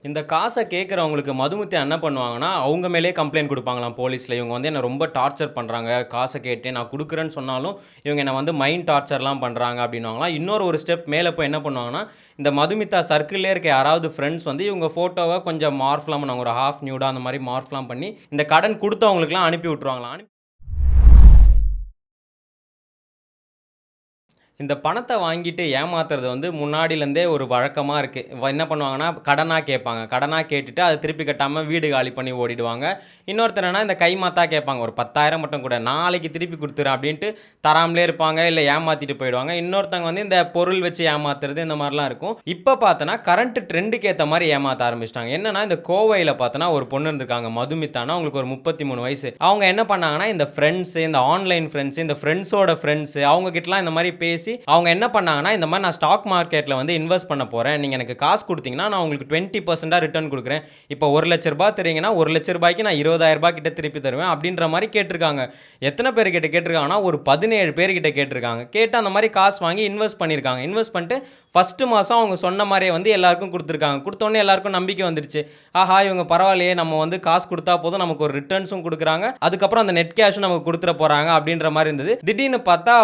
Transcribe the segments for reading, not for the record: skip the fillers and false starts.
இந்த காச கேட்குறவங்களுக்கு மதுமிதா என்ன பண்ணுவாங்கன்னா, அவங்க மேலேயே கம்ப்ளைண்ட் குடுப்பாங்களாம் போலீஸ்ல. இவங்க வந்து என்ன ரொம்ப டார்ச்சர் பண்றாங்க. காச கேட்டு நான் குடுக்குறேன்னு சொன்னாலும், இவங்க என்ன வந்து மைண்ட் டார்ச்சர்லாம் பண்றாங்க அப்டின்னுவாங்களாம். இன்னொரு ஒரு ஸ்டெப் மேல போய் என்ன பண்ணுவாங்கன்னா, இந்த மதுமிதா சர்க்கிள்லயே இருக்க யாராவது ஃப்ரெண்ட்ஸ் வந்து இவங்க ஃபோட்டோவ கொஞ்சம் மார்ஃப்லாம் பண்ணுவாங்க. ஒரு ஹாஃப் நியூடா அந்த மாரி மார்ஃப்லாம் பண்ணி, இந்த கடன் குடுத்தவங்களுக்குலாம் அனுப்பி விட்டுருவாங்களாம். இந்த பணத்த வாங்கிட்டு ஏமாத்துறது வந்து முன்னாடிலேருந்தே ஒரு வழக்கமா இருக்கு. என்ன பண்ணுவாங்கன்னா, கடனா கேட்பாங்க. கடனா கேட்டுட்டு அத திருப்பி கட்டாம வீடு காலி பண்ணி ஓடிடுவாங்க. இன்னொருத்தர் என்னன்னா, இந்த கைமாத்தா கேட்பாங்க. ஒரு 10,000 மட்டும் குடு, நாளைக்கு திருப்பி குடுத்துறேன் அப்டின்ட்டு தராமலே இருப்பாங்க. இல்ல ஏமாத்திட்டு போயிடுவாங்க. இன்னொருத்தவங்க வந்து இந்த பொருள் வச்சு ஏமாத்துறது இந்த மாரிலாம் இருக்கும். இப்ப பார்த்தோன்னா, கரண்ட் ட்ரெண்டுக்கு ஏத்த மாரி ஏமாத்த ஆரம்பிச்சுட்டாங்க. என்னன்னா, இந்த கோவையில பார்த்தோன்னா, ஒரு பொண்ணு இருந்திருக்காங்க. மதுமிதான்னு அவங்களுக்கு ஒரு 33 வயசு. அவங்க என்ன பண்ணாங்கன்னா, இந்த ஃப்ரெண்ட்ஸ், இந்த ஆன்லைன் ஃப்ரெண்ட்ஸ், இந்த ஃப்ரெண்ட்ஸோட ஃப்ரெண்ட்ஸ் அவங்க கிட்டலாம் இந்த மாரி பேசி அவங்க என்ன பண்ணாங்கன்னா, இந்த மாரி நான் ஸ்டாக் மார்க்கெட்ல வந்து இன்வெஸ்ட் பண்ண போறேன். நீங்க எனக்கு காசு குடுத்தீங்கன்னா, நான் உங்களுக்கு 20% ரிட்டர்ன் குடுக்குறேன். இப்போ ரூ. 1,00,000 தர்றீங்கன்னா, ரூ. 1,00,000க்கு நான் ரூ. 20,000 கிட்ட திருப்பி தருவேன். அப்படின்ற மாரி கேட்டிருக்காங்க. எத்தன பேர் கிட்ட கேட்டிருக்காங்கன்னா, ஒரு 17 பேர் கிட்ட கேட்டிருக்காங்க. கேட்டு அந்த மாரி காசு வாங்கி இன்வெஸ்ட் பண்ணியிருக்காங்க. இன்வெஸ்ட் பண்ணிட்டு ஃபர்ஸ்ட் மாசம் அவங்க சொன்ன மாரியே வந்து எல்லாருக்கும் குடுத்துருக்காங்க. குடுத்தோனே எல்லாருக்கும் நம்பிக்கை வந்துருச்சு. ஆஹா! இவங்க பரவாயில்லையே, நம்ம வந்து காசு குடுத்தா போதும், நமக்கு ஒரு ரிட்டர்ன்ஸும் குடுக்குறாங்க. அதுக்கப்புறம் அந்த நெட் கேஷும் நமக்கு குடுத்துற போறாங்க அப்படின்ற மாரி இருந்தது. திடீர்னு பார்த்தா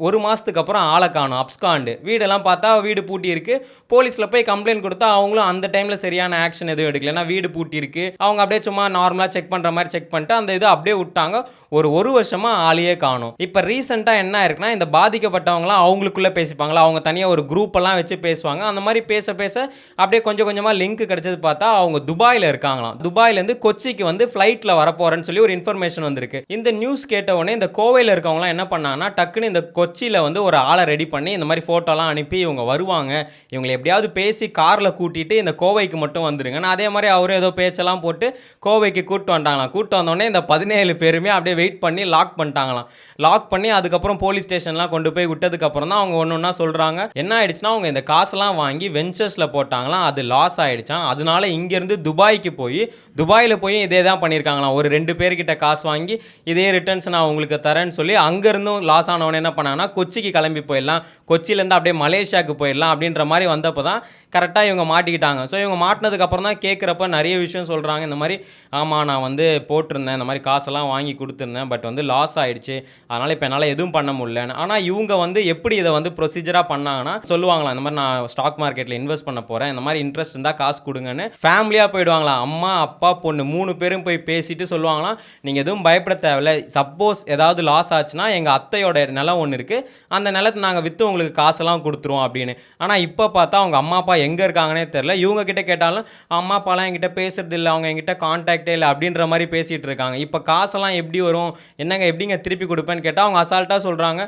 ஒரு மாசத்துக்கு அப்புறம் ஆள காணோம். அப்ஸ்காண்டு. வீடெல்லாம் பார்த்தா வீடு பூட்டி இருக்கு. போலீஸ்ல போய் கம்ப்ளைண்ட் குடுத்தா அவங்களும் அந்த டைம்ல சரியான ஆக்ஷன் எதுவும் எடுக்கல. ஏன்னா வீடு பூட்டி இருக்கு. அவங்க அப்படியே சும்மா நார்மலா செக் பண்ற மாரி செக் பண்ணிட்டு அந்த இத அப்படியே விட்டாங்க. ஒரு வருஷமா ஆளையே காணோம். இப்ப ரீசென்ட்டா என்ன ஆயிருக்குன்னா, இந்த பாதிக்கப்பட்டவங்கலாம் அவங்களுக்குள்ள பேசிப்பாங்கல்ல. அவங்க தனியா ஒரு குரூப் எல்லாம் வச்சு பேசுவாங்க. அந்த மாரி பேச பேச அப்படியே கொஞ்சம் கொஞ்சமா லிங்க் கிடைச்சது பார்த்தா அவங்க துபாய்ல இருக்காங்களாம். துபாய்லேருந்து கொச்சிக்கு வந்து ஃப்ளைட்ல வரப்போறேன்னு சொல்லி ஒரு இன்ஃபர்மேஷன் வந்திருக்கு. இந்த நியூஸ் கேட்ட உடனே இந்த கோவையில இருக்கவங்கலாம் என்ன பண்ணாங்கன்னா, டக்குனு இந்த கொச்சியில வந்து ஒரு ஆள ரெடி பண்ணி இந்த மாதிரி ஃபோட்டோலாம் அனுப்பி இவங்க வருவாங்க, இவங்களை எப்படியாவது பேசி காரில் கூட்டிட்டு இந்த கோவைக்கு மட்டும் வந்துருங்க. நான் அதே மாதிரி அவரும் ஏதோ பேச்செல்லாம் போட்டு கோவைக்கு கூப்பிட்டு வந்துட்டாங்களாம். கூப்பிட்டு வந்தோடனே இந்த 17 பேருமே அப்படியே வெயிட் பண்ணி லாக் பண்ணிட்டாங்களாம். லாக் பண்ணி அதுக்கப்புறம் போலீஸ் ஸ்டேஷன்லாம் கொண்டு போய் விட்டதுக்கப்புறம் தான் அவங்க ஒன்று ஒன்றா சொல்கிறாங்க. என்ன ஆயிடுச்சுன்னா, அவங்க இந்த காசெல்லாம் வாங்கி வெஞ்சர்ஸில் போட்டாங்களாம். அது லாஸ் ஆயிடுச்சான். அதனால இங்கேருந்து துபாய்க்கு போய் துபாயில் போய் இதே தான் பண்ணியிருக்காங்களாம். ஒரு 2 பேர்கிட்ட காசு வாங்கி இதே ரிட்டர்ன்ஸ் நான் உங்களுக்கு தரேன்னு சொல்லி அங்கேருந்தும் லாஸ் ஆனவனே என்ன பண்ணாங்கன்னா, கொச்சிக்கு கிளம்பி போயிடலாம், கொச்சியிலேருந்து அப்படியே மலேசியாவுக்கு போயிடலாம் அப்படின்ற மாதிரி வந்தப்போ தான் கரெக்டாக இவங்க மாட்டிக்கிட்டாங்க. ஸோ இவங்க மாட்டினதுக்கப்புறம் தான் கேட்குறப்ப நிறைய விஷயம் சொல்கிறாங்க. இந்த மாதிரி ஆமாம், நான் வந்து போட்டிருந்தேன், இந்த மாதிரி காசெல்லாம் வாங்கி கொடுத்துருந்தேன், பட் வந்து லாஸ் ஆகிடுச்சு, அதனால் இப்போ என்னால் எதுவும் பண்ண முடியலன்னு. ஆனால் இவங்க வந்து எப்படி இதை வந்து ப்ரொசீஜராக பண்ணாங்கன்னா சொல்லுவாங்களாம், இந்த மாதிரி நான் ஸ்டாக் மார்க்கெட்டில் இன்வெஸ்ட் பண்ண போகிறேன், இந்த மாதிரி இன்ட்ரெஸ்ட் இருந்தால் காசு கொடுங்கன்னு ஃபேமிலியாக போயிடுவாங்களாம். அம்மா அப்பா பொண்ணு 3 பேரும் போய் பேசிட்டு சொல்லுவாங்களாம், நீங்கள் எதுவும் பயப்பட தேவையில்லை, சப்போஸ் ஏதாவது லாஸ் ஆச்சுன்னா எங்கள் அத்தையோட நிலம் ஒன்று இருக்குது, அந்த நிலத்தை நாங்கள் விற்று உங்களுக்கு காசெல்லாம் கொடுத்துருவோம் அப்படின்னு. ஆனால் இப்போ பார்த்தா அவங்க அம்மா அப்பா எங்கே இருக்காங்கன்னே தெரில. இவங்க கிட்ட கேட்டாலும் அம்மா அப்பாலாம் என்கிட்ட பேசுறது இல்லை, அவங்க என்கிட்ட கான்டாக்டே இல்லை அப்படின்ற மாதிரி பேசிகிட்டு இருக்காங்க. இப்போ காசெல்லாம் எப்படி வரும், என்னங்க எப்படிங்க திருப்பி கொடுப்பேன்னு கேட்டால் அவங்க அசால்ட்டாக சொல்கிறாங்க,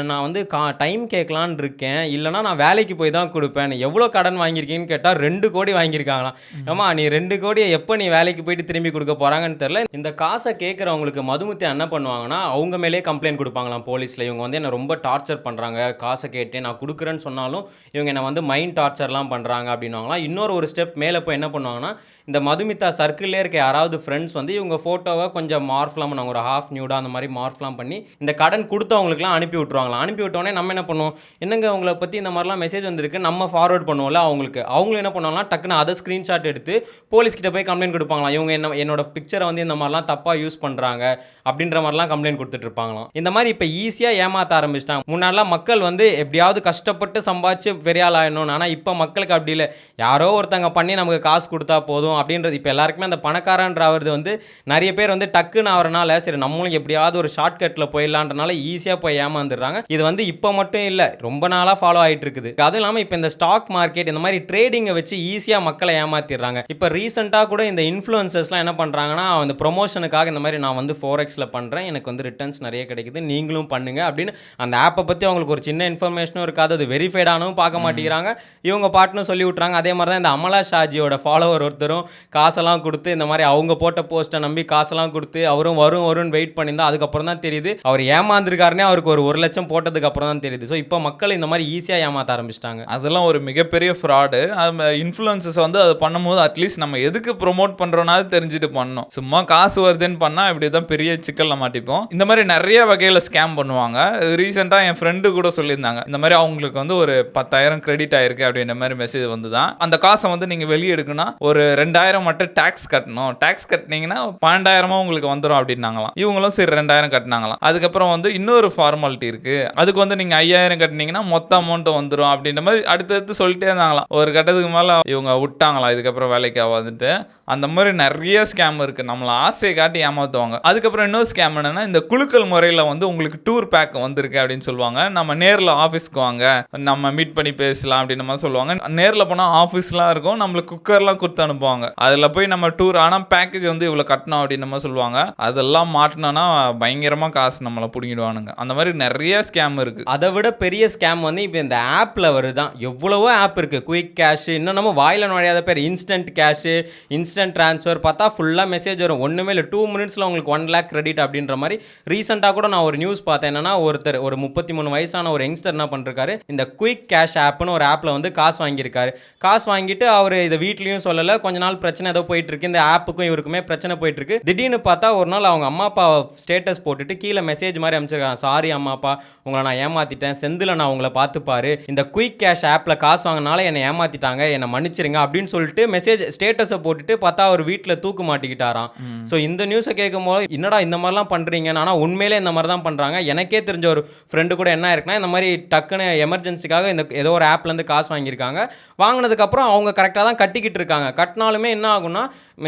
நான் வந்து டைம் கேட்கலான்னு இருக்கேன், இல்லைனா நான் வேலைக்கு போய் தான் கொடுப்பேன். எவ்வளோ கடன் வாங்கியிருக்கீங்கன்னு கேட்டால் 2 கோடி வாங்கியிருக்காங்களாம். ஆமா, நீ 2 கோடியை எப்போ நீ வேலைக்கு போயிட்டு திரும்பி கொடுக்க போகிறாங்கன்னு தெரில. இந்த காசை கேட்குறவங்களுக்கு மதுமிதா என்ன பண்ணுவாங்கன்னா, அவங்க மேலேயே கம்ப்ளைண்ட் கொடுப்பாங்களாம் போலீஸில். இவங்க வந்து என்ன ரொம்ப டார்ச்சர் பண்ணுறாங்க, காசை கேட்டு நான் கொடுக்குறேன்னு சொன்னாலும் இவங்க என்ன வந்து மைண்ட் டார்ச்சர்லாம் பண்ணுறாங்க அப்படின்வாங்களாம். இன்னொரு ஒரு ஸ்டெப் மேலே போய் என்ன பண்ணுவாங்கன்னா, இந்த மதுமிதா சர்க்கிள்லே இருக்க யாராவது ஃப்ரெண்ட்ஸ் வந்து இவங்க ஃபோட்டோவை கொஞ்சம் மார்ஃப்லாம் பண்ணுவாங்க. ஒரு ஹாஃப் நியூடா அந்த மாதிரி மார்ஃப்லாம் பண்ணி இந்த கடன் கொடுத்தவங்களுக்குலாம் அனுப்பி விட்ருவாங்களாம். அனுப்பி விட்டோடனே நம்ம என்ன பண்ணுவோம், என்னங்க உங்களை பற்றி இந்த மாதிரிலாம் மெசேஜ் வந்திருக்கு, நம்ம ஃபார்வர்ட் பண்ணுவோம்ல அவங்களுக்கு. அவங்களும் என்ன பண்ணுவாங்கன்னா, டக்குன்னு அதை ஸ்க்ரீன்ஷாட் எடுத்து போலீஸ்கிட்ட போய் கம்ப்ளைண்ட் கொடுப்பாங்களாம். இவங்க என்னோட பிக்சரை வந்து இந்த மாதிரிலாம் தப்பாக யூஸ் பண்ணுறாங்க அப்படின்ற மாதிரிலாம் கம்ப்ளைண்ட் கொடுத்துட்டு இருப்பாங்களாம். இந்த மாதிரி இப்போ ஈஸியாக ஏமாற்ற ஆரம்பிச்சிட்டாங்க. முன்னாடிலாம் மக்கள் வந்து எப்படியாவது கஷ்டப்பட்டு சம்பாதிச்சு பெரிய ஆள் ஆயிடணும். ஆனால் இப்போ மக்களுக்கு அப்படி இல்லை. யாரோ ஒருத்தங்க பண்ணி நமக்கு காசு கொடுத்தா போதும் அப்படின்றது. இப்போ எல்லாருக்குமே அந்த பணக்காரன்றாவது வந்து நிறைய பேர் வந்து டக்குன்னு ஆகிறனால சரி நம்மளும் எப்படியாவது ஒரு ஷார்ட்கட்டில் போயிடலான்றனால ஈஸியாக போய் ஏமாந்துடுறாங்க. இது வந்து இப்போ மட்டும் இல்லை, ரொம்ப நாளாக ஃபாலோ ஆகிட்டு இருக்குது. அதுவும் இல்லாமல் இப்போ இந்த ஸ்டாக் மார்க்கெட் இந்த மாதிரி ட்ரேடிங்கை வச்சு ஈஸியாக மக்களை ஏமாத்திடுறாங்க. இப்போ ரீசெண்டாக கூட இந்த இன்ஃப்ளூயன்சர்ஸ்லாம் என்ன பண்ணுறாங்கன்னா, அந்த ப்ரொமோஷனுக்காக இந்த மாதிரி நான் வந்து ஃபோரெக்ஸில் பண்ணுறேன், எனக்கு வந்து ரிட்டர்ன்ஸ் நிறைய கிடைக்குது, நீங்களும் பண்ணுங்க அப்படின்னு அந்த ஆப்பை பற்றி அவங்களுக்கு ஒரு சின்ன இன்ஃபர்மேஷனும் இருக்காது, அது வெரிஃபைடானும் பார்க்க மாட்டேங்கிறாங்க. இவங்க பாட்டுன்னு சொல்லி விட்றாங்க. அதே மாதிரி தான் இந்த அமலா ஷாஜியோட ஃபாலோவர் ஒருத்தரும் காசெல்லாம் கொடுத்து இந்த மாதிரி அவங்க போட்ட போஸ்ட்டை நம்பி காசெல்லாம் கொடுத்து அவரும் வரும்னு வெயிட் பண்ணியிருந்தா அதுக்கப்புறம் தான் தெரியுது அவர் ஏமாந்துருக்காருனே. அவருக்கு ஒரு 1 லட்சம் போட்டதுக்கு அப்புறம் தான் தெரியுது. ஸோ இப்போ மக்கள் இந்த மாதிரி ஈஸியாக ஏமாற்ற ஆரம்பிச்சிட்டாங்க. அதெல்லாம் ஒரு மிகப்பெரிய ஃப்ராடு. இன்ஃப்ளூயன்சஸ் வந்து அதை பண்ணும்போது அட்லீஸ்ட் நம்ம எதுக்கு ப்ரொமோட் பண்ணுறோன்னாவது தெரிஞ்சுட்டு பண்ணணும். சும்மா காசு வருதுன்னு பண்ணால் இப்படி தான் பெரிய சிக்கலில் மாட்டிப்போம். இந்த மாதிரி நிறைய வகையில் ஸ்கேம் பண்ணுவாங்க. ரீசெண்டாக என் ஃப்ரெண்டு கூட கூட சொல்லியிருந்தாங்க. இந்த மாதிரி அவங்களுக்கு வந்து ஒரு 10,000 கிரெடிட் ஆயிருக்கு அப்படின்ற மாதிரி மெசேஜ் வந்து தான். அந்த காசை வந்து நீங்க வெளியே எடுக்கணும்னா ஒரு 2,000 மட்டும் டாக்ஸ் கட்டணும். டாக்ஸ் கட்டினீங்கன்னா 12,000 உங்களுக்கு வந்துடும் அப்படின்னாங்களாம். இவங்களும் சரி 2,000 கட்டினாங்களாம். அதுக்கப்புறம் வந்து இன்னொரு ஃபார்மாலிட்டி இருக்கு. அதுக்கு வந்து நீங்க 5,000 கட்டினீங்கன்னா மொத்த அமௌண்ட் வந்துடும் அப்படின்ற மாதிரி அடுத்தடுத்து சொல்லிட்டே இருந்தாங்களாம். ஒரு கட்டத்துக்கு மேல இவங்க விட்டாங்களாம், இதுக்கப்புறம் வேலைக்கு ஆகாதுன்ட்டு. அந்த மாதிரி நிறைய ஸ்கேம் இருக்கு. நம்மள ஆசையை காட்டி ஏமாத்துவாங்க. அதுக்கப்புறம் இன்னொரு ஸ்கேம் என்னன்னா, இந்த குலுக்கல் முறையில் வந்து உங்களுக்கு டூர் பேக் வந்திருக்கு அப்படின்னு சொல்லுவாங்க. நம்ம நேரில் ஆஃபீஸ்க்கு வாங்க, நம்ம மீட் பண்ணி பேசலாம் அப்படின்ற மாதிரி சொல்லுவாங்க. நேரில் போனால் ஆஃபீஸ்லாம் இருக்கும், நம்மளுக்கு குக்கர்லாம் கொடுத்து அனுப்புவாங்க. அதில் போய் நம்ம டூர் ஆனால் பேக்கேஜ் வந்து இவ்வளோ கட்டணும் அப்படின்ற மாதிரி சொல்லுவாங்க. அதெல்லாம் மாட்டினோன்னா பயங்கரமாக காசு நம்மளை பிடிங்கிடுவானுங்க. அந்த மாதிரி நிறைய ஸ்கேம் இருக்கு. அதை விட பெரிய ஸ்கேம் வந்து இப்போ இந்த ஆப்பில் வருதான். எவ்வளவோ ஆப் இருக்குது. குயிக் கேஷ், இன்னும் நம்ம வாயில் நுழையாத பேர் இன்ஸ்டன்ட் கேஷு, இன்ஸ்டன்ட் ட்ரான்ஸ்ஃபர். பார்த்தா ஃபுல்லாக மெசேஜ் வரும். ஒன்றுமே இல்லை, 2 மினிட்ஸில் உங்களுக்கு 1 lakh கிரெடிட் அப்படின்ற மாதிரி. ரீசெண்டாக கூட நான் ஒரு நியூஸ் பார்த்தேன். என்னன்னா, ஒருத்தர் ஒரு 33 வயசான ஒரு யங்ஸ்டர் என்ன பண்ணிருக்காரு, இந்த குயிக் கேஷ் ஆப்னு ஒரு ஆப்பில் வந்து காசு வாங்கியிருக்காரு. காசு வாங்கிட்டு அவர் இதை வீட்லேயும் சொல்லலை. கொஞ்ச நாள் பிரச்சனை ஏதோ போயிட்டு இருக்கு. இந்த ஆப்புக்கும் இவருக்குமே பிரச்சனை போயிட்டு இருக்கு. திடீர்னு பார்த்தா ஒரு நாள் அவங்க அம்மா அப்பா ஸ்டேட்டஸ் போட்டுட்டு கீழே மெசேஜ் மாதிரி அமைச்சிருக்காங்க. சாரி அம்மா அப்பா, உங்களை நான் ஏமாத்திட்டேன். செந்தில் நான் உங்களை பார்த்துப்பாரு. இந்த குயிக் கேஷ் ஆப்பில் காசு வாங்கினால என்னை ஏமாத்திட்டாங்க, என்னை மன்னிச்சிருங்க அப்படின்னு சொல்லிட்டு மெசேஜ் ஸ்டேட்டஸை போட்டுட்டு பார்த்தா அவர் வீட்டில் தூக்கு மாட்டிக்கிட்டாராம். ஸோ இந்த நியூஸை கேட்கும்போது என்னடா இந்த மாதிரிலாம் பண்ணுறீங்க. ஆனால் உண்மையிலே இந்த மாதிரி தான் பண்ணுறாங்க. எனக்கே தெரிஞ்ச ஒரு ஃப்ரெண்டு கூட என்ன இருக்குன்னா, இந்த மாதிரி டக்குன்னு எமர்ஜென்சிக்காக இந்த ஏதோ ஒரு ஆப்லேருந்து காசு வாங்கியிருக்காங்க. வாங்கினதுக்கப்புறம் அவங்க கரெக்டாக தான் கட்டிக்கிட்டு இருக்காங்க. கட்டினாலுமே என்ன ஆகும்னா,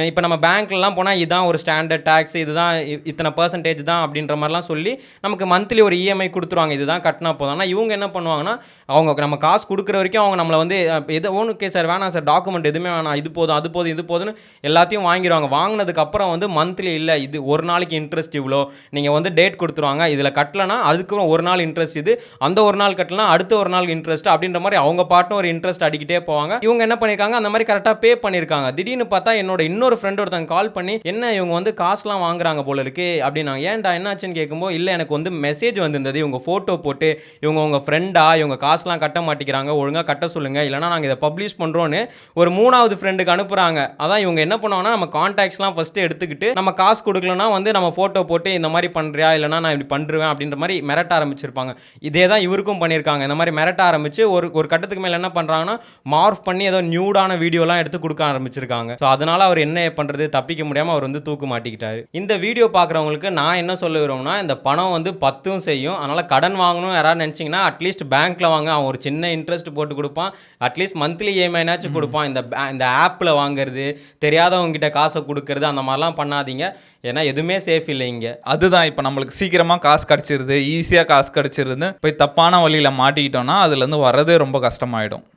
இப்போ நம்ம பேங்க்லலாம் போனால் இதுதான் ஒரு ஸ்டாண்டர்ட் டேக்ஸ், இதுதான் இத்தனை பர்சன்டேஜ் தான் அப்படின்ற மாதிரிலாம் சொல்லி நமக்கு மந்த்லி ஒரு இஎம்ஐ கொடுத்துருவாங்க. இதுதான் கட்டினா போதும். ஆனால் இவங்க என்ன பண்ணுவாங்கன்னா, அவங்க நம்ம காசு கொடுக்குற வரைக்கும் அவங்க நம்மளை வந்து எது ஓகே சார், வேணாம் சார், டாக்குமெண்ட் எதுவுமே வேணாம், இது போதும் அது போதும் இது போதுன்னு எல்லாத்தையும் வாங்கிடுவாங்க. வாங்கினதுக்கப்புறம் வந்து மந்த்லி இல்லை, இது ஒரு நாளைக்கு இன்ட்ரெஸ்ட் இவ்வளோ, நீங்கள் வந்து டேட் கொடுத்துருவாங்க. இதில் கட்டலைன்னா அதுக்கு ஒரு நாள் இன்ட்ரெஸ்ட், இது அந்த ஒரு நாள் கட்டலாம் அடுத்த ஒரு நாள் இன்ட்ரெஸ்ட் அப்படின்ற மாதிரி அவங்க பாட்டுன்னு ஒரு இன்ட்ரெஸ்ட் அடிக்கிட்டே போவாங்க. இவங்க என்ன பண்ணியிருக்காங்க, அந்த மாதிரி கரெக்டாக பே பண்ணியிருக்காங்க. திடீர்னு பார்த்தா என்னோட இன்னொரு ஃப்ரெண்ட் ஒருத்தங்க கால் பண்ணி, என்ன இவங்க வந்து காசுலாம் வாங்குறாங்க போல இருக்கு அப்படின்னாங்க. ஏன்டா என்னாச்சுன்னு கேட்கும்போது, இல்லை எனக்கு வந்து மெசேஜ் வந்திருந்தது, இவங்க ஃபோட்டோ போட்டு இவங்க உங்கள் ஃப்ரெண்டா, இவங்க காசுலாம் கட்ட மாட்டேங்கிறாங்க, ஒழுங்காக கட்ட சொல்லுங்கள், இல்லைனா நாங்கள் இதை பப்ளிஷ் பண்ணுறோன்னு ஒரு 3வது ஃப்ரெண்டுக்கு அனுப்புகிறாங்க. அதான் இவங்க என்ன பண்ணுவாங்கன்னா, நம்ம கான்டாக்ட்ஸ்லாம் ஃபஸ்ட்டு எடுத்துக்கிட்டு நம்ம காசு கொடுக்கலனா வந்து நம்ம ஃபோட்டோ போட்டு இந்த மாதிரி பண்ணுறியா, இல்லைனா நான் இப்படி பண்ணுறேன் அப்படின்ற மாதிரி மிரட்ட ஆரம்பிச்சிருப்பாங்க. இதே தான் இவருக்கும் பண்ணியிருக்காங்க. இந்த மாதிரி மிரட்ட ஆரம்பிச்சு ஒரு கட்டத்துக்கு மேலே என்ன பண்ணுறாங்கன்னா, மார்ஃப் பண்ணி ஏதோ நியூடான வீடியோலாம் எடுத்து கொடுக்க ஆரம்பிச்சிருக்காங்க. ஸோ அதனால் அவர் என்ன பண்ணுறது, தப்பிக்க முடியாமல் அவர் வந்து தூக்கு மாட்டிக்கிட்டாரு. இந்த வீடியோ பார்க்குறவங்களுக்கு நான் என்ன சொல்ல விரும்புனா, இந்த பணம் வந்து 10ம் செய்யும். அதனால் கடன் வாங்கணும் யாராவது நினச்சிங்கன்னா அட்லீஸ்ட் பேங்க்கில் வாங்க. அவன் ஒரு சின்ன இன்ட்ரெஸ்ட் போட்டு கொடுப்பான். அட்லீஸ்ட் மந்த்லி இஎம்ஐனாச்சும் கொடுப்பான். இந்த ஆப்பில் வாங்குறது, தெரியாதவங்க கிட்ட காசை கொடுக்கறது, அந்த மாதிரிலாம் பண்ணாதீங்க. ஏன்னா எதுவுமே சேஃப் இல்லை இங்கே. அதுதான் இப்போ நம்மளுக்கு சீக்கிரமாக காசு கிடச்சிருது, ஈஸியாக காசு கிடச்சிருதுன்னு போய் தப்பான வழியில் மாட்டிக்கிட்டோம்னா அதுலேருந்து வர்றதே ரொம்ப கஷ்டமாயிடும்.